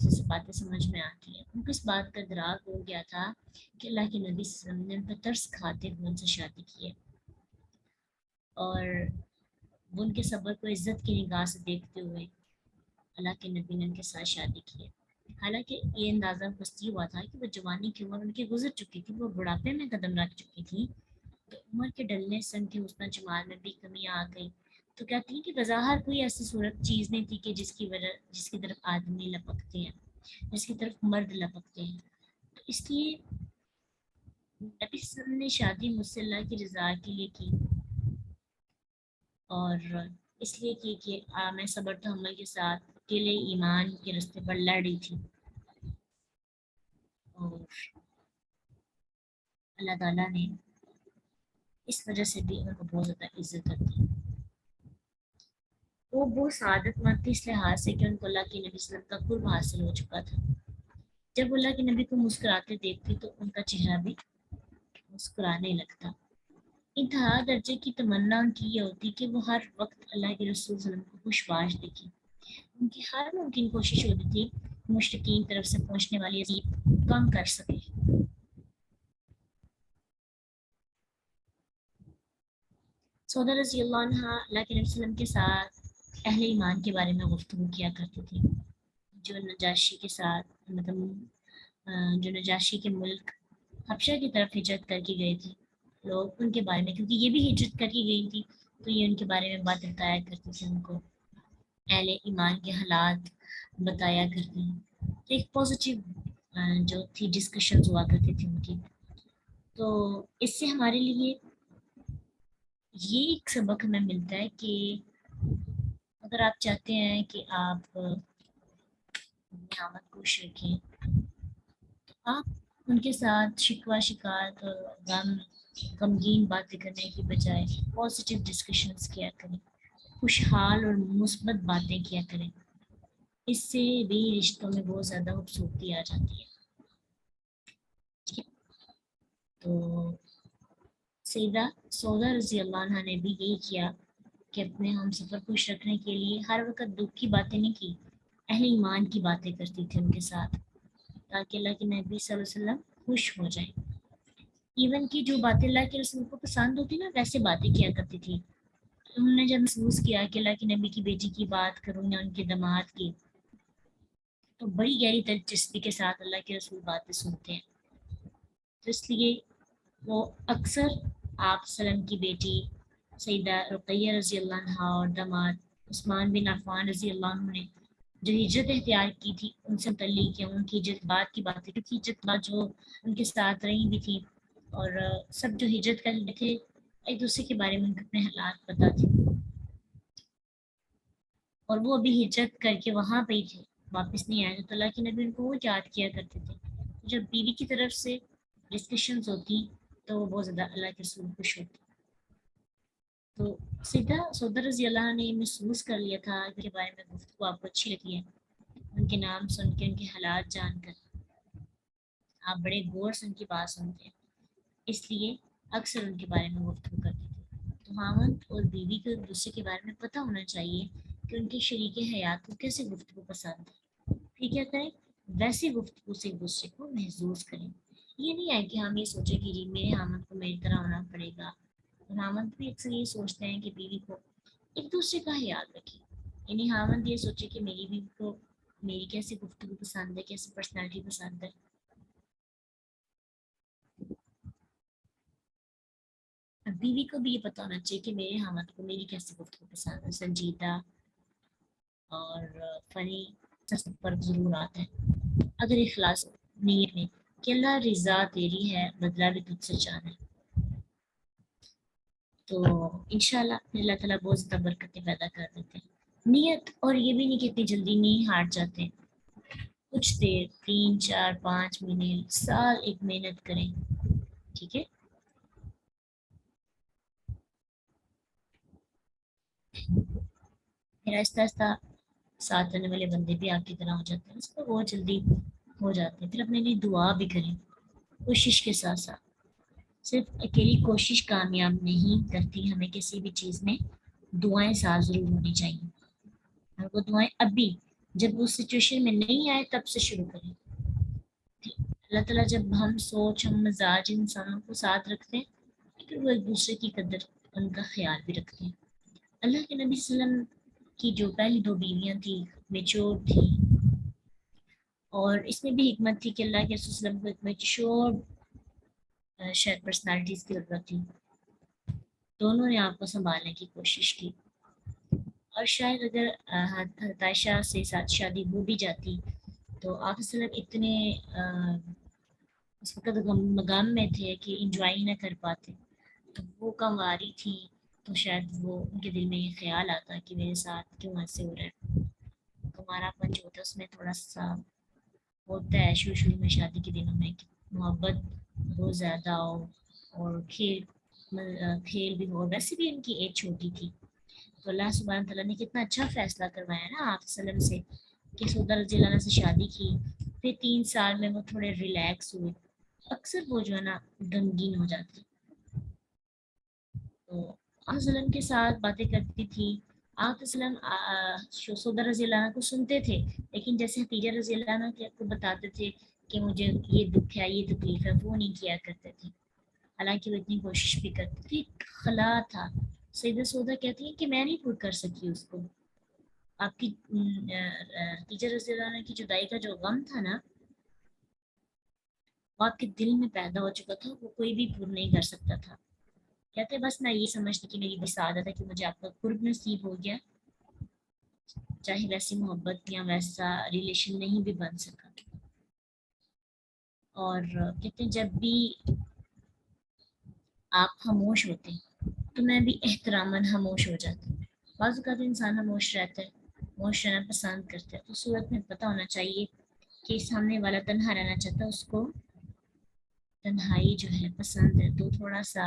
جیسے باتیں سمجھ میں آتی ہیں. ان کو اس بات کا ادراک ہو گیا تھا کہ اللہ کے نبی صلی اللہ علیہ وسلم نے ان پر ترس کھاتے ہوئے ان سے شادی کی ہے، اور وہ ان کے صبر کو عزت کی نگاہ سے دیکھتے ہوئے اللہ کے نبی نے ان کے ساتھ شادی کی ہے. حالانکہ یہ اندازہ بستی ہوا تھا کہ وہ جوانی کی عمر ان کی گزر چکی تھی، وہ بڑھاپے میں قدم رکھ چکی تھی، تو عمر کے ڈلنے سے ان کے حسن جمال میں بھی کمی آ گئی. تو کہتی ہیں کہ بظاہر کوئی ایسی صورت چیز نہیں تھی کہ جس کی طرف آدمی لپکتے ہیں، جس کی طرف مرد لپکتے ہیں. تو اس لیے نبی صلی اللہ علیہ وسلم نے شادی مجھ سے اللہ کی رضا کے لیے کی، اور اس لیے کہ میں صبر تحمل کے ساتھ اکیلے ایمان کے راستے پر لڑ رہی تھی، اور اللہ تعالیٰ نے اس وجہ سے بھی ان کو بہت زیادہ عزت کرتی. وہ بہت سعادت مند تھی اس لحاظ سے کہ ان کو اللہ کے نبی صلی اللہ علیہ وسلم کا قرب حاصل ہو چکا تھا. جب اللہ کے نبی کو مسکراتے دیکھتی تو ان کا چہرہ بھی مسکرانے لگتا. انتہا درجے کی تمنا ان کی یہ ہوتی کہ وہ ہر وقت اللہ کے رسول صلی اللہ علیہ وسلم کو خوشباش دیکھیں. ان کی ہر ممکن کوشش ہوتی تھی مشرکین طرف سے پہنچنے والی عذاب کم کر سکے. سودا رضی اللہ عنہ اللہ کے نبی صلی اللہ علیہ وسلم کے ساتھ اہل ایمان کے بارے میں گفتگو کیا کرتی تھی، جو نجاشی کے ساتھ جو نجاشی کے ملک حبشہ کی طرف ہجرت کر کے گئے تھے لوگ، ان کے بارے میں، کیونکہ یہ بھی ہجرت کر کے گئی تھی تو یہ ان کے بارے میں بات بتایا کرتی تھی، ان کو اہل ایمان کے حالات بتایا کرتی ہیں. ایک پازیٹیو جو تھی ڈسکشنز ہوا کرتی تھی ان کی. تو اس سے ہمارے لیے یہ ایک سبق ہمیں ملتا ہے کہ اگر آپ چاہتے ہیں کہ آپ اپنی آمد خوش رکھیں تو آپ ان کے ساتھ شکوہ شکایت اور غمگین باتیں کرنے کی بجائے پازیٹیو ڈسکشنز کیا کریں، خوشحال اور مثبت باتیں کیا کریں. اس سے بھی رشتوں میں بہت زیادہ خوبصورتی آ جاتی ہے. تو سیدہ سودا رضی اللہ عنہ نے بھی یہی کیا کہ اپنے ہم سفر خوش رکھنے کے لیے ہر وقت دکھ کی باتیں نہیں کی، اہل ایمان کی باتیں کرتی تھی ان کے ساتھ، تاکہ اللہ کے نبی صلی اللہ علیہ وسلم خوش ہو جائیں. ایون کی جو باتیں اللہ کے رسول کو پسند ہوتی نا ویسے باتیں کیا کرتی تھی. انہوں نے جب محسوس کیا کہ اللہ کے نبی کی بیٹی کی بات کروں یا ان کے داماد کی، تو بڑی گہری دلچسپی کے ساتھ اللہ کے رسول باتیں سنتے ہیں. تو اس لیے وہ اکثر آپ وسلم کی بیٹی سیدہ رقیہ رضی اللہ عنہ اور داماد عثمان بن عفان رضی اللہ عنہ نے جو ہجرت اختیار کی تھی ان سے متعلق یا ان کی ہجرت بعد کی باتیں، کیونکہ ہجرت بعد جو ان کے ساتھ رہی بھی تھی اور سب جو ہجرت کر رہے تھے ایک دوسرے کے بارے میں ان کو اپنے حالات پتہ تھے، اور وہ ابھی ہجرت کر کے وہاں پہ ہی تھے، واپس نہیں آئے. تو اللہ کے نبی ان کو وہ یاد کیا کرتے تھے. جب بیوی کی طرف سے ڈسکشنز ہوتی تو وہ بہت زیادہ اللہ کے رسول خوش ہوتے. تو سیدھا سودا رضی اللہ عنہ نے محسوس کر لیا تھا کہ بارے میں گفتگو آپ کو اچھی لگی ہے، ان کے نام سن کے ان کے حالات جان کر آپ بڑے غور سے ان کی بات سنتے ہیں، اس لیے اکثر ان کے بارے میں گفتگو کرتے تھے. تو خاوند اور بیوی کو ایک دوسرے کے بارے میں پتہ ہونا چاہیے کہ ان کے شریک حیات کو کیسے گفتگو پسند ہے، پھر کیا کریں ویسے گفتگو سے ایک دوسرے کو محظوظ کریں. یہ نہیں ہے کہ ہم یہ سوچیں کہ جی میرے خاوند کو میری طرح ہونا پڑے گا. خاوند بھی اکثر یہ سوچتے ہیں کہ بیوی کو ایک دوسرے کا خیال رکھے، یعنی خاوند یہ سوچے کہ میری بیوی کو میری کیسی گفتگو پسند ہے، کیسی پرسنالٹی پسند ہے. بیوی کو بھی یہ پتہ ہونا چاہیے کہ میرے خاوند کو میری کیسی گفتگو پسند ہے، سنجیدہ اور فنی. فرق ضرور آتا ہے اگر اخلاص نیت میں کہ اللہ رضا تیری ہے بدلہ بھی تجھ سے چاہنا ہے، تو انشاءاللہ اللہ تعالیٰ بہت زیادہ برکتیں پیدا کر دیتے ہیں. نیت، اور یہ بھی نہیں کہ اتنی جلدی نہیں ہار جاتے، کچھ دیر 3 4 5 مہینے سال ایک محنت کریں، ٹھیک ہے. پھر آہستہ آہستہ ساتھ رہنے والے بندے بھی آپ کی طرح ہو جاتے ہیں، اس کو بہت جلدی ہو جاتے ہیں. پھر اپنے لیے دعا بھی کریں کوشش کے ساتھ ساتھ. صرف اکیلی کوشش کامیاب نہیں کرتی، ہمیں کسی بھی چیز میں دعائیں ساتھ ضرور ہونی چاہیے، اور وہ دعائیں اب بھی جب اس سچویشن میں نہیں آئے تب سے شروع کریں. اللہ تعالیٰ جب ہم سوچ ہم مزاج انسانوں کو ساتھ رکھتے ہیں پھر وہ ایک دوسرے کی قدر ان کا خیال بھی رکھتے ہیں. اللہ کے نبی صلی اللہ علیہ وسلم کی جو پہلی 2 بیویاں تھیں میچور تھیں, اور اس میں بھی حکمت تھی کہ اللہ کے رسول صلی اللہ علیہ وسلم کو ایک میچور شاید پرسنالٹیز کی ضرورت تھی. دونوں نے آپ کو سنبھالنے کی کوشش کی, اور شاید اگر حضرت عائشہ سے ساتھ شادی ہو بھی جاتی تو آپ صلی اللہ علیہ وسلم اتنے اس وقت مقام میں تھے کہ انجوائے نہ کر پاتے. تو وہ کنواری تھی تو شاید وہ ان کے دل میں یہ خیال آتا کہ میرے ساتھ کیوں ایسے ہو رہا ہے. تمہارا پن جو ہوتا ہے اس میں تھوڑا سا ہوتا ہے شروع میں شادی کے دنوں میں کہ محبت بہت زیادہ ہو اور کھیل بھی ہو. ویسے بھی ان کی ایج چھوٹی تھی تو اللہ سبحانہ تعالیٰ نے کتنا اچھا فیصلہ کروایا نا آپ صلی اللہ علیہ وسلم سے کہ سودا رضی اللہ عنہ سے شادی کی. پھر 3 سال میں وہ تھوڑے ریلیکس ہوئے. اکثر وہ جو ہے نا غمگین ہو جاتی تو آپ وسلم کے ساتھ باتیں کرتی تھی. آپ وسلم سودا رضی اللہ عنہ کو سنتے تھے, لیکن جیسے حتیجہ رضی اللہ عنہ کے کو بتاتے تھے کہ مجھے یہ دکھ ہے یہ تکلیف ہے, وہ نہیں کیا کرتے تھے. حالانکہ وہ اتنی کوشش بھی کرتی تھی. خلا تھا, سیدہ سودا کہتی ہیں کہ میں نہیں پور کر سکی اس کو. آپ کی حتیجہ رضی اللہ عنہ کی جدائی کا جو غم تھا نا وہ آپ کے دل میں پیدا ہو چکا تھا, وہ کوئی بھی پور نہیں کر سکتا تھا. کہتے بس میں یہ سمجھتی کہ میری بس عادت ہے کہ مجھے آپ کا قرب نصیب ہو گیا, چاہے ویسی محبت یا ویسا ریلیشن نہیں بھی بن سکا. اور کہتے ہیں جب بھی آپ خاموش ہوتے تو میں بھی احتراماً خاموش ہو جاتی. بعض اوقات انسان خاموش رہتا ہے, خاموش رہنا پسند کرتا ہے. تو صورت میں پتہ ہونا چاہیے کہ سامنے والا تنہا رہنا چاہتا ہے, اس کو تنہائی جو ہے پسند ہے, تو تھوڑا سا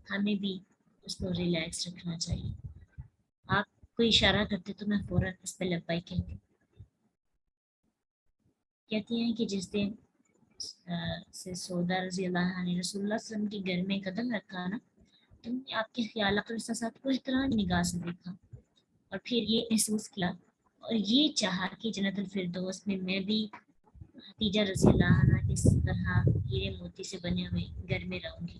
ہمیں بھی اس کو ریلیکس رکھنا چاہیے. آپ کوئی اشارہ کرتے تو میں فوراً اس پہ لبیک کہتی ہیں کہ جس دن سے سودا رضی اللہ عنہ نے رسول اللہ صلی اللہ علیہ وسلم کے گھر میں قدم رکھا نا, تم نے آپ کے خیال احساسات کو احترام کی نگاہ سے دیکھا, اور پھر یہ محسوس کیا اور یہ چاہا کہ جنت الفردوس میں بھی حتیجہ رضی اللہ عنہ کس طرح ہیرے موتی سے بنے ہوئے گھر میں رہوں گی.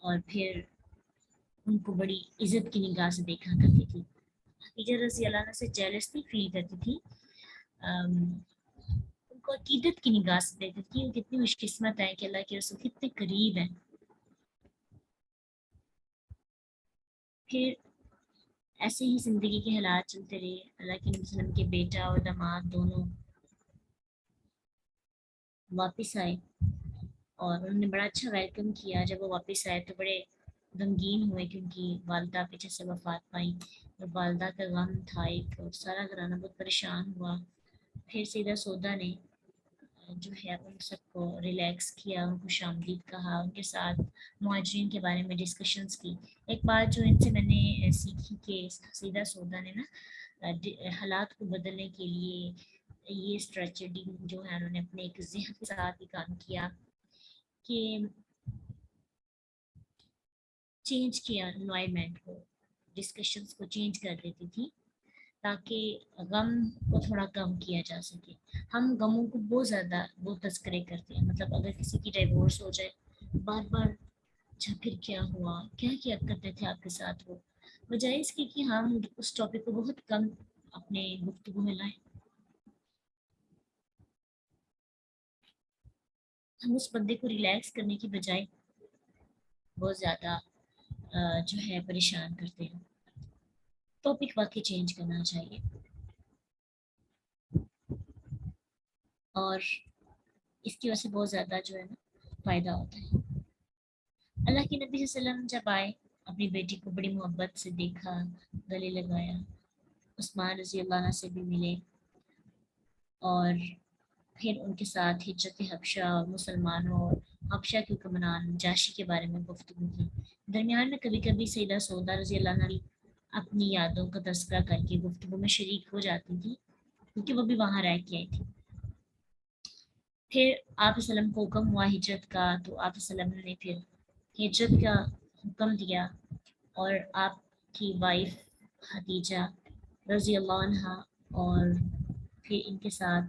اور پھر ان کو بڑی عزت کی نگاہ سے دیکھا کرتی تھی. حتیجہ رضی اللہ عنہ سے جیلسٹی فیل کرتی تھی, ان کو عقیدت کی نگاہ سے دیکھتی تھی کہ وہ کتنی خوش قسمت ہے کہ اللہ کے رسول کتنے قریب ہیں. پھر ایسے ہی زندگی کے حالات چلتے رہے. اللہ کے وسلم کے بیٹا اور داماد دونوں واپس آئے اور انہوں نے بڑا اچھا ویلکم کیا. جب وہ واپس آئے تو بڑے غمگین ہوئے کیونکہ والدہ پیچھے سے وفات پائی, اور والدہ کا غم تھا ایک, اور سارا گھرانہ بہت پریشان ہوا. پھر سیدہ سودا نے جو ہے ان سب کو ریلیکس کیا, ان کو خوش آمدید کہا, ان کے ساتھ مہاجرین کے بارے میں ڈسکشنز کی. ایک بات جو ان سے میں نے سیکھی کہ سیدہ سودا نے نا حالات کو بدلنے کے لیے یہ اسٹریٹجی جو ہے انہوں نے اپنے ایک ذہن کے ساتھ ہی کام کیا کہ چینج کیا انوائرمنٹ کو, ڈسکشنز کو چینج کر دیتی تھی تاکہ غم کو تھوڑا کم کیا جا سکے. ہم غموں کو بہت زیادہ وہ تذکرے کرتے ہیں, مطلب اگر کسی کی ڈائیورس ہو جائے بار بار اچھا پھر کیا ہوا, کیا کیا کرتے تھے آپ کے ساتھ, وہ بجائے اس کی کہ ہم اس ٹاپک کو بہت کم اپنے گفتگو میں لائیں. ہم اس بندے کو ریلیکس کرنے کی بجائے بہت زیادہ جو ہے پریشان کرتے ہیں. ٹاپک واقعی چینج کرنا چاہیے. اور اس کی وجہ سے بہت زیادہ جو ہے نا فائدہ ہوتا ہے. اللہ کے نبی صلی اللہ علیہ وسلم جب آئے اپنی بیٹی کو بڑی محبت سے دیکھا, گلے لگایا, عثمان رضی اللہ عنہ سے بھی ملے, اور پھر ان کے ساتھ ہجرت حبشہ, مسلمانوں اور حبشہ کے حکمران جاشی کے بارے میں گفتگو کی. درمیان میں کبھی کبھی سیدہ سودا رضی اللہ عنہ اپنی یادوں کا تذکرہ کر کے گفتگو میں شریک ہو جاتی تھی کیونکہ وہ بھی وہاں رہ کے آئی تھی. پھر آپ وسلم کو حکم ہوا ہجرت کا, تو آپ وسلم نے پھر ہجرت کا حکم دیا, اور آپ کی وائف خدیجہ رضی اللہ عنہ اور پھر ان کے ساتھ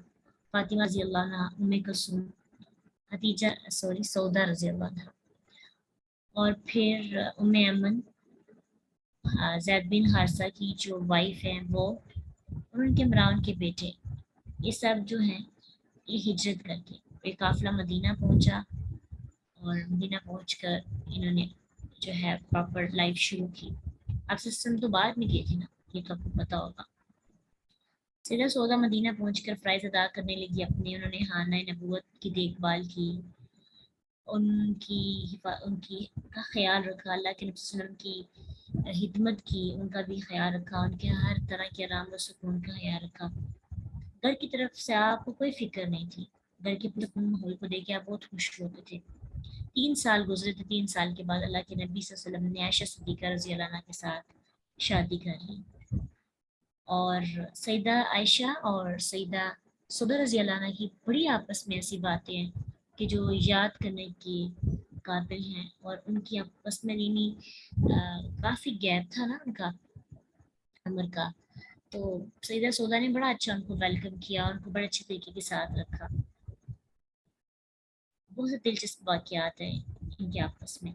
فاطمہ رضی اللہ عنہ، کلثوم، سودا رضی اللہ عنہ، اور پھر ایمن، زید بن حارثہ کی جو وائف ہیں وہ، اور ان کے عمران کے بیٹے، یہ سب جو ہیں یہ ہجرت کر کے ایک قافلہ مدینہ پہنچا، اور مدینہ پہنچ کر انہوں نے جو ہے پراپر لائف شروع کی۔ اب سسٹم تو بعد میں کی تھی نا، یہ تو آپ کو پتا ہوگا۔ سیدہ سودا مدینہ پہنچ کر فرائض ادا کرنے لگی اپنے، انہوں نے خانہ نبوت کی دیکھ بھال کی، ان کی کا خیال رکھا، اللہ کے نبی صلی اللہ علیہ وسلم کی خدمت کی، ان کا بھی خیال رکھا، ان کے ہر طرح کے آرام و سکون کا خیال رکھا۔ گھر کی طرف سے آپ کو کوئی فکر نہیں تھی، گھر کے پرسکون ماحول کو دیکھ کے آپ بہت خوش ہوتے تھے۔ 3 سال گزرے تھے، 3 سال کے بعد اللہ کے نبی صلی اللہ علیہ وسلم نے عائشہ صدیقہ رضی اللہ عنہ کے ساتھ شادی کر لی، اور سیدہ عائشہ اور سیدہ سودا رضی اللہ عنہ کی بڑی آپس میں ایسی باتیں ہیں کہ جو یاد کرنے کی قابل ہیں، اور ان کی آپس میں کافی گیپ تھا نا ان کا عمر کا، تو سیدہ سودا نے بڑا اچھا ان کو ویلکم کیا، ان کو بڑے اچھے طریقے کے ساتھ رکھا۔ بہت سے دلچسپ واقعات ہیں ان کے آپس میں۔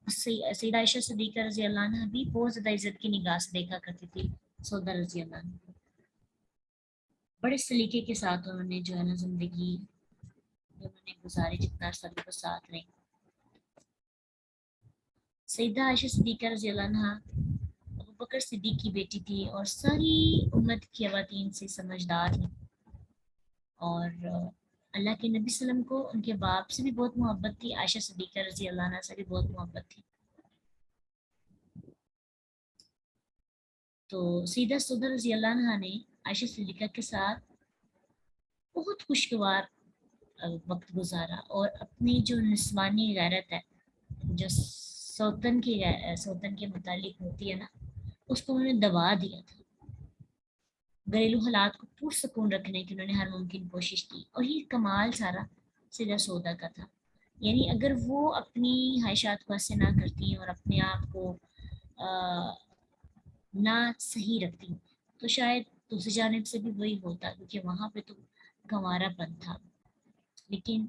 سیدہ عائشہ صدیقہ رضی اللہ عنہ بھی بہت زیادہ عزت کی نگاہ سے دیکھا کرتی تھی سودا رضی اللہ عنہ کو، بڑے سلیقے کے ساتھ انہوں نے جو ہے نا زندگی انہوں نے گزاری، جتنا عرصہ بھی وہ ساتھ رہے۔ سیدہ عائشہ صدیقہ رضی اللہ عنہ ابو بکر صدیق کی بیٹی تھی، اور ساری امت کی خواتین سے سمجھدار تھی، اور اللہ کے نبی صلی اللہ علیہ وسلم کو ان کے باپ سے بھی بہت محبت تھی، عائشہ صدیقہ رضی اللہ عنہ سے بھی بہت محبت تھی۔ تو سیدہ سودا رضی اللہ عنہ نے عائشہ صدیقہ کے ساتھ بہت خوشگوار وقت گزارا، اور اپنی جو نسوانی غیرت ہے، جو سوتن کے متعلق ہوتی ہے نا، اس کو انہوں نے دبا دیا تھا۔ گھریلو حالات کو پرسکون رکھنے کی انہوں نے ہر ممکن کوشش کی، اور یہ کمال سارا سیدہ سودا کا تھا۔ یعنی اگر وہ اپنی خواہشات کو ایسے نہ کرتی اور اپنے آپ کو نہ صحیح رکھتی، تو شاید دوسری جانب سے بھی وہی ہوتا، کیونکہ وہاں پہ تو گنوارا پن تھا۔ لیکن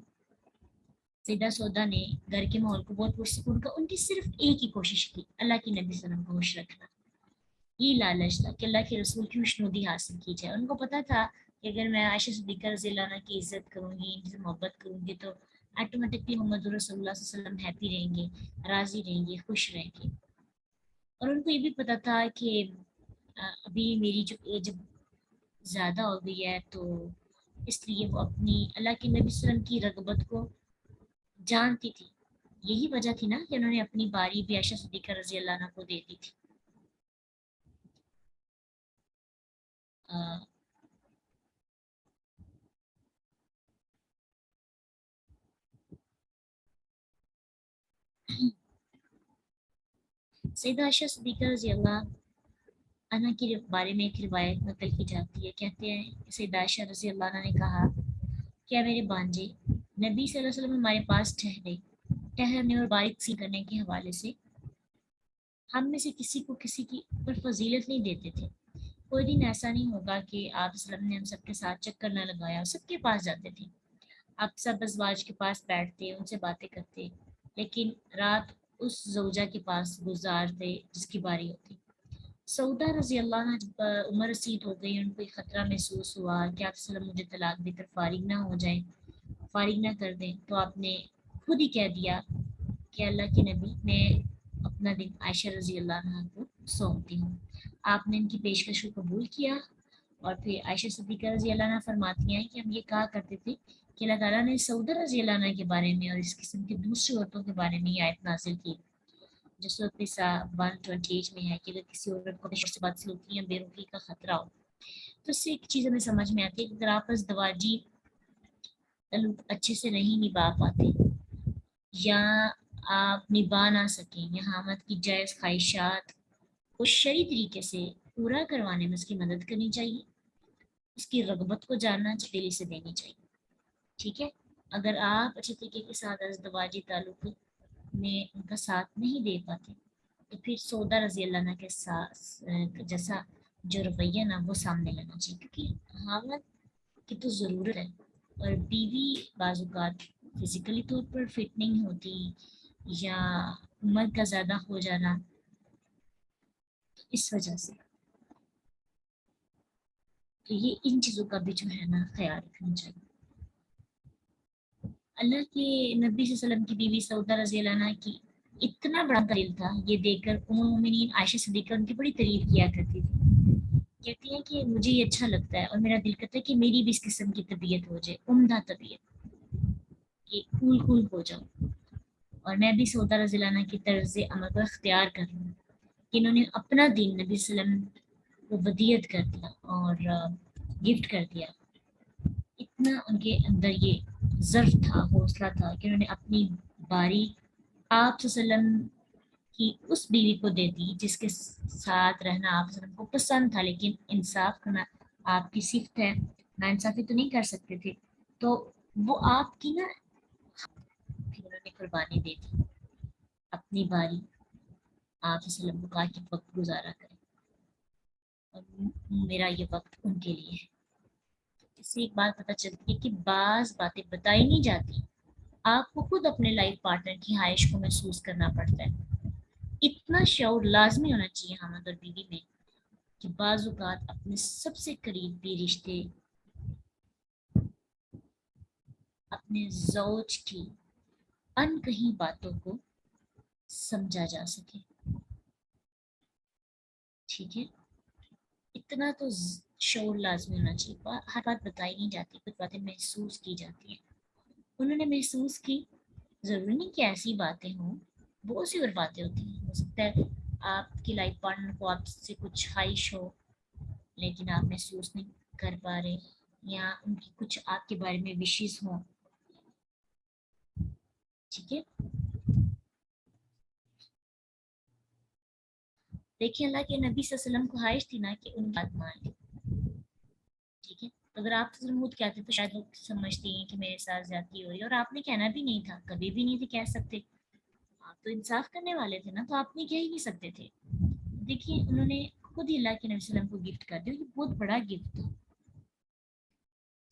سیدہ سودا نے گھر کے ماحول کو بہت پرسکون کا، ان کی صرف ایک ہی کوشش کی، اللہ کے نبی صلی اللہ علیہ وسلم کو خوش رکھنا۔ یہ لالچ تھا کہ اللہ کے رسول کی خوشنودی حاصل کی جائے۔ ان کو پتا تھا کہ اگر میں عائشہ صدیقہ رضی اللہ عنہ کی عزت کروں گی، ان سے محبت کروں گی، تو آٹومیٹکلی محمد رسول اللہ صلی اللہ علیہ وسلم ہیپی رہیں گے، راضی رہیں گے، خوش رہیں گے۔ اور ان کو یہ بھی پتا تھا کہ ابھی میری جو ایج زیادہ ہو گئی ہے، تو اس لیے وہ اپنی اللہ کے نبی صلی اللہ علیہ وسلم کی رغبت کو جانتی تھی۔ یہی وجہ تھی نا کہ انہوں نے اپنی باری بھی عائشہ صدیقہ رضی اللہ عنہ کو دے دی تھی۔ سیدہ عائشہ صدیقہ رضی اللہ عنہ کے بارے میں ایک روایت نقل کی جاتی ہے، کہتے ہیں سیدہ عائشہ رضی اللہ عنہ نے کہا، کیا میرے بانجے نبی صلی اللہ علیہ وسلم ہمارے پاس ٹہرنے اور بارک کرنے کے حوالے سے ہم میں سے کسی کو کسی کی پر فضیلت نہیں دیتے تھے۔ کوئی دن ایسا نہیں ہوگا کہ آپ صلی اللہ علیہ وسلم نے ہم سب کے ساتھ چکر نہ لگایا اور سب کے پاس جاتے تھے، آپ سب ازواج کے پاس بیٹھتے، ان سے باتیں کرتے، لیکن رات اس زوجہ کے پاس گزارتے جس کی باری ہوتی۔ سعودہ رضی اللہ عنہ جب عمر رسید ہو گئی، ان کو ایک خطرہ محسوس ہوا کہ آپ صلی اللہ علیہ وسلم مجھے طلاق دے کر فارغ نہ ہو جائیں، فارغ نہ کر دیں، تو آپ نے خود ہی کہہ دیا کہ اللہ کے نبی، میں اپنا دن عائشہ رضی اللہ عنہ کو سونپتی ہوں۔ آپ نے ان کی پیشکش کو قبول کیا، اور پھر عائشہ صدیقہ رضی اللہ عنہ فرماتی ہیں کہ ہم یہ کہا کرتے تھے کہ اللہ تعالیٰ نے سعودہ رضی اللہ عنہ کے بارے میں اور اس قسم کی دوسری عورتوں کے بارے میں یہ آیت نازل کی، جو سورۃ نساء 128 میں ہے کہ اگر کسی عورت کو سے بات سلوکی یا بے رخی کا خطرہ ہو، تو اس سے ایک چیز ہمیں سمجھ میں آتی ہے کہ اگر آپ ازدواجی تعلق اچھے سے نہیں نبھا پاتے، یا آپ نبھا نہ سکیں، یا حامد کی جائز خواہشات کو شرعی طریقے سے پورا کروانے میں اس کی مدد کرنی چاہیے، اس کی رغبت کو جاننا دلی سے دینی چاہیے۔ ٹھیک ہے، اگر آپ اچھے طریقے کے ساتھ ازدواجی تعلق میں ان کا ساتھ نہیں دے پاتے، تو پھر سودا رضی اللہ عنہ کے ساتھ جیسا جو رویہ نا وہ سامنے لانا چاہیے، کیونکہ حالت کی تو ضرورت ہے، اور بیوی بعض اوقات فزیکلی طور پر فٹ نہیں ہوتی، یا عمر کا زیادہ ہو جانا، اس وجہ سے تو یہ ان چیزوں کا بھی جو ہے نا خیال رکھنا چاہیے۔ اللہ کے نبی صلی اللہ علیہ وسلم کی بیوی سعودہ رضی اللہ عنہا کی اتنا بڑا دل تھا، یہ دیکھ کر ام المؤمنین عائشہ صدیقہ ان کی بڑی تعریف کیا کرتی تھی، کہتی ہیں کہ مجھے یہ اچھا لگتا ہے اور میرا دل کرتا ہے کہ میری بھی اس قسم کی طبیعت ہو جائے، عمدہ طبیعت، کہ کول کول ہو جاؤ، اور میں بھی سعودہ رضی اللہ عنہ کی طرز عمل کو اختیار کر لوں کہ انہوں نے اپنا دین نبی صلی اللہ علیہ وسلم کو ودیت کر دیا اور گفٹ کر دیا۔ اتنا ان کے اندر یہ ظرف تھا، حوصلہ تھا کہ انہوں نے اپنی باری آپ صلی اللہ علیہ وسلم کی اس بیوی کو دے دی جس کے ساتھ رہنا آپ صلی اللہ علیہ وسلم کو پسند تھا، لیکن انصاف کرنا آپ کی صفت ہے، نا انصافی تو نہیں کر سکتے تھے، تو وہ آپ کی نا پھر انہوں نے قربانی دے دی اپنی باری، آپ صلی اللہ علیہ وسلم کو کہا کہ وقت گزارا کریں، اور میرا یہ وقت ان کے لیے ہے۔ اس سے ایک بات پتہ چلتی ہے کہ بعض باتیں بتائی نہیں جاتی، آپ کو خود اپنے لائف پارٹنر کی خواہش کو محسوس کرنا پڑتا ہے۔ اتنا شعور لازمی ہونا چاہیے حامد اور بیوی میں کہ بعض اوقات اپنے سب سے قریبی رشتے اپنے زوج کی ان کہیں باتوں کو سمجھا جا سکے، ٹھیک ہے، اتنا تو شعور لازمی ہونا چاہیے۔ ہر بات بتائی نہیں جاتی، کچھ باتیں محسوس کی جاتی ہیں، انہوں نے محسوس کی، ضروری نہیں کہ ایسی باتیں ہوں، بہت سی اور باتیں ہوتی ہیں، ہو سکتا ہے آپ کی لائف پارٹنر کو آپ سے کچھ خواہش ہو لیکن آپ محسوس نہیں کر پا رہے، یا ان کی کچھ آپ کے بارے میں وشیز ہوں، ٹھیک ہے۔ دیکھیں اللہ کے نبی صلی اللہ علیہ وسلم کو خواہش تھی نا کہ ان بات مان لیں، ٹھیک ہے، اگر آپ خود کہتے تو شاید لوگ سمجھتی ہیں کہ میرے ساتھ زیادتی ہو رہی ہے، اور آپ نے کہنا بھی نہیں تھا، کبھی بھی نہیں تھے کہہ سکتے، آپ تو انصاف کرنے والے تھے نا، تو آپ نے کہہ ہی نہیں سکتے تھے۔ دیکھیے انہوں نے خود ہی اللہ کے نبی صلی اللہ علیہ وسلم کو گفٹ کر دیا، یہ بہت بڑا گفٹ تھا،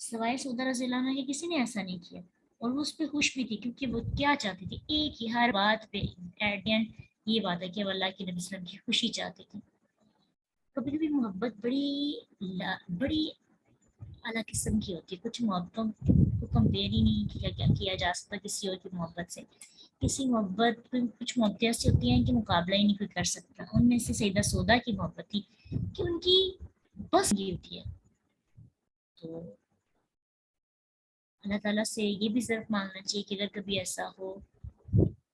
سوائے سعودہ رضی اللہ عنہ کے کسی نے ایسا نہیں کیا، اور وہ اس پہ خوش بھی تھی، کیونکہ وہ کیا چاہتی تھی، ایک ہی ہر بات پہ ایٹ دی اینڈ یہ بات ہے کہ وہ اللہ کے نبی صلی اللہ علیہ وسلم کی خوشی چاہتی تھی۔ کبھی کبھی محبت بڑی اعلیٰ قسم کی ہوتی ہے، کچھ محبتوں کو کمپیئر ہی نہیں کیا جا سکتا کسی اور کی محبت سے، کسی محبت کچھ محبتیں ایسی ہوتی ہیں کہ مقابلہ ہی نہیں کوئی کر سکتا، ان میں سے سیدہ سودا کی محبت تھی کہ ان کی بس یہ ہوتی ہے، تو اللہ تعالیٰ سے یہ بھی ضرور مانگنا چاہیے کہ اگر کبھی ایسا ہو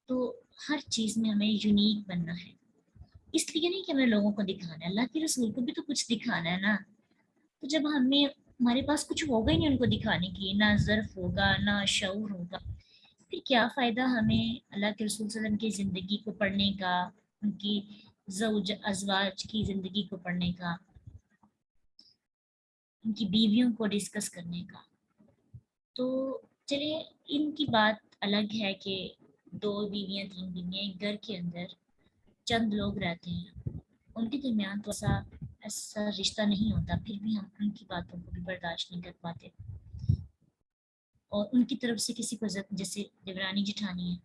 تو ہر چیز میں ہمیں یونیک بننا ہے، اس لیے نہیں کہ ہمیں لوگوں کو دکھانا ہے، اللہ کے رسول کو بھی تو کچھ دکھانا ہے نا، تو جب ہمارے پاس کچھ ہوگا ہی نہیں ان کو دکھانے کے لیے، نہ ظرف ہوگا نہ شعور ہوگا، پھر کیا فائدہ ہمیں اللہ کے رسول صلی اللہ علیہ وسلم کی زندگی کو پڑھنے کا، ان کی ازواج کی زندگی کو پڑھنے کا، ان کی بیویوں کو ڈسکس کرنے کا۔ تو چلیے ان کی بات الگ ہے کہ دو بیویاں تین بیویاں ایک گھر کے اندر چند لوگ رہتے ہیں، ان کے درمیان تو ایسا رشتہ نہیں ہوتا، پھر بھی ہم ان کی باتوں کو بھی برداشت نہیں کر پاتے، اور ان کی طرف سے کسی کو عزت، جیسے دیورانی جٹھانی ہے،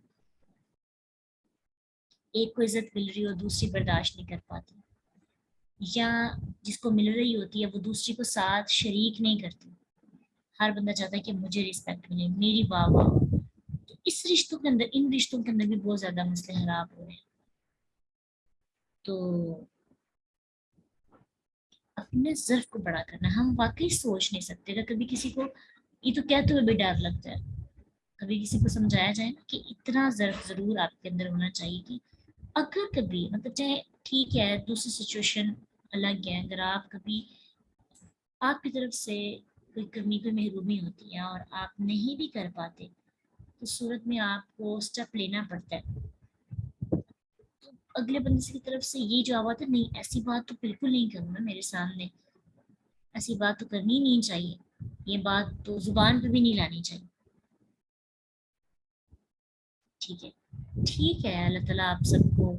ایک کو عزت مل رہی ہو دوسری برداشت نہیں کر پاتی، یا جس کو مل رہی ہوتی ہے وہ دوسری کو ساتھ شریک نہیں کرتی، ہر بندہ چاہتا ہے کہ مجھے رسپیکٹ ملے، میری واہ واہ ہو، تو اس رشتوں کے اندر، ان رشتوں کے اندر بھی بہت زیادہ مسئلے خراب ہو رہے ہیں۔ تو اپنے ظرف کو بڑا کرنا، ہم واقعی سوچ نہیں سکتے، اگر کبھی کسی کو یہ تو کہتے ہوئے بھی ڈر لگتا ہے، کبھی کسی کو سمجھایا جائے نا کہ اتنا ظرف ضرور آپ کے اندر ہونا چاہیے کہ اگر کبھی مطلب چاہے ٹھیک ہے دوسری سچویشن الگ ہے، اگر آپ کبھی آپ کی طرف سے کوئی کمی کوئی محرومی ہوتی ہے اور آپ نہیں بھی کر پاتے، تو صورت میں آپ کو اسٹیپ لینا پڑتا ہے، تو اگلے بندے کی طرف سے یہ جو آواز ہے نہیں ایسی بات تو بالکل نہیں کروں نا میرے سامنے، ایسی بات تو کرنی نہیں چاہیے، یہ بات تو زبان پہ بھی نہیں لانی چاہیے، ٹھیک ہے، ٹھیک ہے، اللہ تعالیٰ آپ سب کو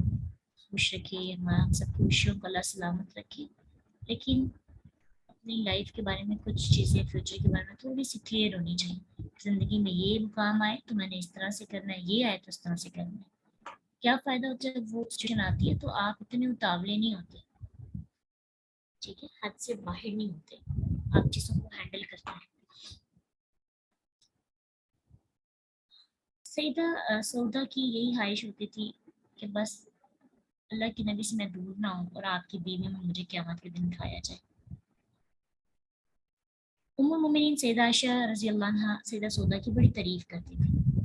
خوش رکھے، ہم سب خوشیوں کو اللہ سلامت رکھے، لیکن اپنی لائف کے بارے میں کچھ چیزیں فیوچر کے بارے میں تھوڑی سی کلیئر ہونی چاہیے. زندگی میں یہ مقام آئے تو میں نے اس طرح سے کرنا ہے, یہ آئے تو اس طرح سے کرنا ہے. کیا فائدہ ہوتا ہے جب وہ سچویشن آتی ہے تو آپ اتنے اتاولے نہیں ہوتے, ٹھیک ہے, حد سے باہر نہیں ہوتے, آپ چیزوں کو ہینڈل کرتے ہیں. سیدہ سودا کی یہی خواہش ہوتی تھی کہ بس اللہ کے نبی سے میں دور نہ ہوں اور آپ کی بیوی میں مجھے قیامت کے دن کھایا جائے. ام المومنین سیدہ عائشہ رضی اللہ عنہا سیدہ سودا کی بڑی تعریف کرتی تھی.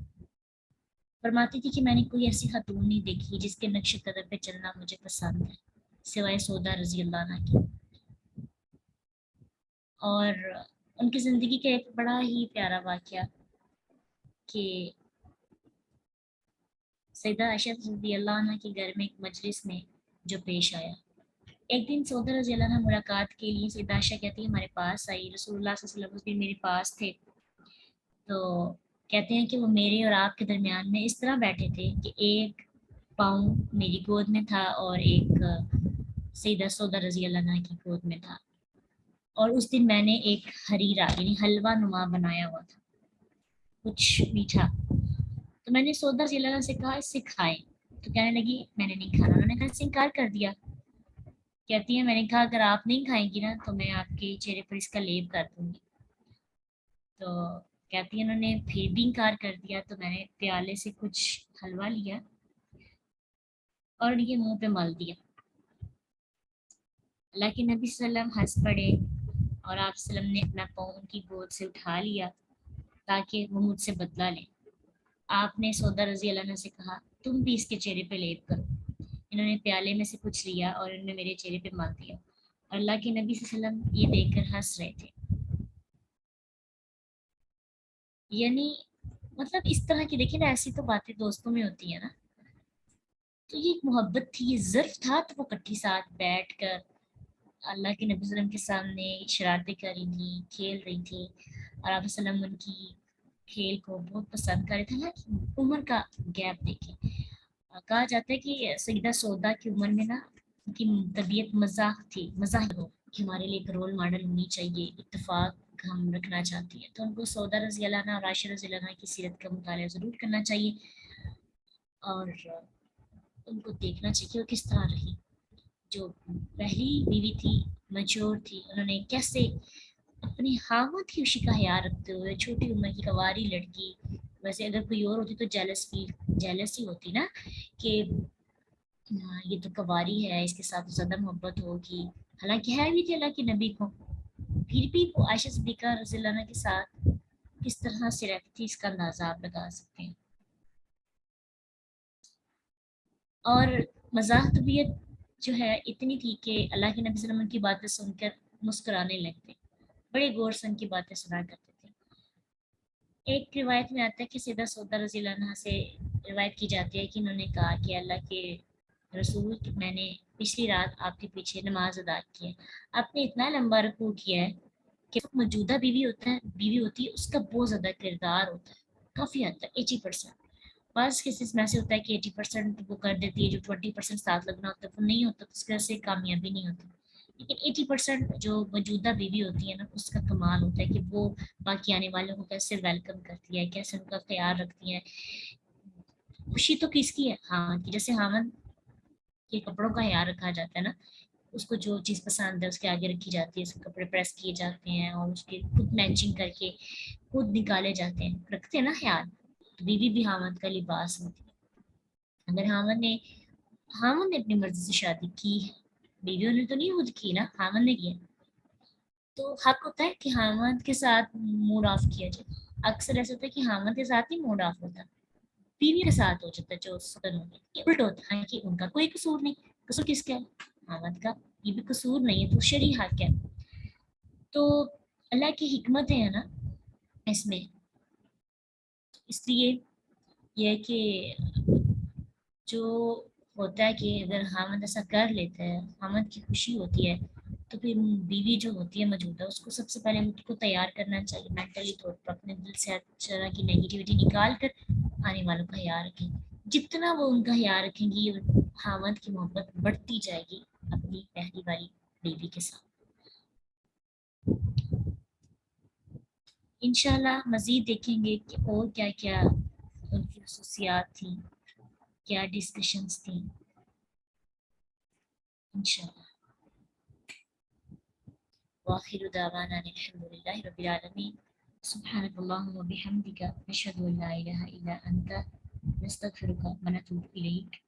فرماتی تھی کہ میں نے کوئی ایسی خاتون نہیں دیکھی جس کے نقش قدم پہ چلنا مجھے پسند ہے سوائے سودا رضی اللہ عنہا کی. اور ان کی زندگی کا ایک بڑا ہی پیارا واقعہ کہ سیدہ عائشہ رضی اللہ عنہ کے گھر میں ایک مجلس میں جو پیش آیا. ایک دن سودا رضی اللہ عنہ ملاقات کے لیے سیدہ عائشہ کہتی ہے ہمارے پاس آئی. رسول اللہ صلی اللہ علیہ وسلم اس دن میرے پاس تھے, تو کہتے ہیں کہ وہ میرے اور آپ کے درمیان میں اس طرح بیٹھے تھے کہ ایک پاؤں میری گود میں تھا اور ایک سیدہ سودا رضی اللہ عنہ کی گود میں تھا. اور اس دن میں نے ایک حریرہ یعنی حلوہ نما بنایا ہوا تھا, کچھ میٹھا. تو میں نے سودا رضی اللہ عنہ سے کہا اس سے کھائیں, تو کہنے لگی میں نے نہیں کھانا. انہوں نے کہا اس سے انکار کر دیا. کہتی ہے میں نے کہا اگر آپ نہیں کھائیں گی نا تو میں آپ کے چہرے پر اس کا لیپ کر دوں گی. تو کہتی ہے انہوں نے پھر بھی انکار کر دیا. تو میں نے پیالے سے کچھ حلوہ لیا اور یہ منہ پہ مل دیا. اللہ کے نبی صلی اللہ علیہ وسلم ہنس پڑے اور آپ صلی اللہ علیہ وسلم نے اپنا پاؤں کی گود سے اٹھا لیا تاکہ وہ مجھ سے بدلہ لیں. آپ نے سودا رضی اللہ عنہ سے کہا تم بھی اس کے چہرے پہ لیپ کرو. انہوں نے پیالے میں سے کچھ لیا اور انہوں نے میرے چہرے پہ مال دیا. اور اللہ کے نبی صلی اللہ علیہ وسلم یہ دیکھ کر ہنس رہے تھے. یعنی مطلب اس طرح کی دیکھیں نا, ایسی تو باتیں دوستوں میں ہوتی ہیں نا, تو یہ ایک محبت تھی, یہ ظرف تھا. تو وہ کٹھی ساتھ بیٹھ کر اللہ کے نبی صلی اللہ علیہ وسلم کے سامنے شرارتیں کر رہی تھیں, کھیل رہی تھی, اور آپ صلی اللہ علیہ وسلم ان کی کھیل کو بہت پسند کر رہے تھے نا. عمر کا گیپ دیکھیں, کہا جاتا ہے کہ سیدہ سودا کی عمر میں نا ان کی طبیعت مزاح تھی, مزاح ہو کہ ہمارے لیے ایک رول ماڈل ہونی چاہیے, اتفاق ہم رکھنا چاہتی ہیں. تو ان کو سودا رضی اللہ عنہ اور عائشہ رضی اللہ عنہ کی سیرت کا مطالعہ ضرور کرنا چاہیے اور ان کو دیکھنا چاہیے کہ وہ کس طرح رہی. جو پہلی بیوی تھی میچور تھی, انہوں نے کیسے اپنی خاوند کی خوشی کا خیال رکھتے ہوئے چھوٹی عمر کی کواری لڑکی, ویسے اگر کوئی اور ہوتی تو جیلس ہی ہوتی نا کہ یہ تو کواری ہے, اس کے ساتھ زیادہ محبت ہوگی. حالانکہ ہے بھی تھی اللہ کے نبی کو, پھر بھی وہ عائشہ صدیقہ رضی اللہ عنہ کے ساتھ کس طرح سے رہتی تھی اس کا اندازہ آپ لگا سکتے ہیں. اور مزاح طبیعت جو ہے اتنی تھی کہ اللہ کے نبی صلی اللہ علیہ وسلم کی باتیں سن کر مسکرانے لگتے, بڑے غور سے ان کی باتیں سنا کرتے تھے. ایک روایت میں آتا ہے کہ سیدہ سودا رضی اللہ عنہا سے روایت کی جاتی ہے کہ انہوں نے کہا کہ اللہ کے رسول, میں نے پچھلی رات آپ کے پیچھے نماز ادا کی ہے. آپ نے اتنا لمبا رکوع کیا ہے کہ موجودہ بیوی ہوتی ہے اس کا بہت زیادہ کردار ہوتا ہے, کافی حد تک 80%. بعض کیسز میں ایسے ہوتا ہے کہ 80% وہ کر دیتی ہے, جو 20% ساتھ لگنا ہوتا ہے وہ نہیں ہوتا, تو اس کی وجہ سے کامیابی نہیں ہوتی. لیکن 80% جو موجودہ بیوی ہوتی ہے نا, اس کا کمال ہوتا ہے کہ وہ باقی آنے والوں کو کیسے ویلکم کرتی ہے, کیسے ان کا خیال رکھتی ہے. خوشی تو کس کی ہے, ہاں کہ جیسے ہاون کے کپڑوں کا خیال رکھا جاتا ہے نا, اس کو جو چیز پسند ہے اس کے آگے رکھی جاتی ہے, اس کے کپڑے پریس کیے جاتے ہیں اور اس کے خود میچنگ کر کے خود نکالے جاتے ہیں, رکھتے ہیں نا خیال. بیوی بھی ہاون کا لباس ہوتی ہے. اگر ہاون نے اپنی مرضی سے شادی کی ہے, بیویوں نے تو نہیں خود کی نا, ہاون نے کیا, تو حق ہوتا ہے کہ ہاون کے ساتھ موڈ آف کیا جائے. اکثر ایسا ہوتا ہے کہ ہاون کے ساتھ ہی موڈ آف ہوتا ہے, بیوی کے ساتھ ہو جاتا ہے جو سدن ہوتا ہے, الٹ ہوتا ہے کہ ان کا کوئی قصور نہیں. قصور کس کا ہے, ہاون کا. یہ بھی قصور نہیں ہے, تو شرعی حق ہے. تو اللہ کی حکمت ہے نا اس میں, اس لیے یہ ہے کہ جو ہوتا ہے کہ اگر حامد ایسا کر لیتا ہے, حامد کی خوشی ہوتی ہے, تو پھر بیوی جو ہوتی ہے موجودہ, اس کو سب سے پہلے خود کو تیار کرنا چاہیے مینٹلی طور پر, اپنے دل سے ہر طرح کی نیگیٹیوٹی نکال کر آنے والوں کا خیال رکھیں. جتنا وہ ان کا خیال رکھیں گی, حامد کی محبت بڑھتی جائے گی اپنی پہلی والی بیوی کے ساتھ. انشاءاللہ مزید دیکھیں گے کہ اور کیا کیا ان کی خصوصیات تھیں، کیا ڈسکشنز تھیں انشاءاللہ. وآخر دعوانا الحمد للہ رب العالمین. سبحانك اللهم وبحمدك نشهد ان لا اله الا انت نستغفرك ونتوب اليك.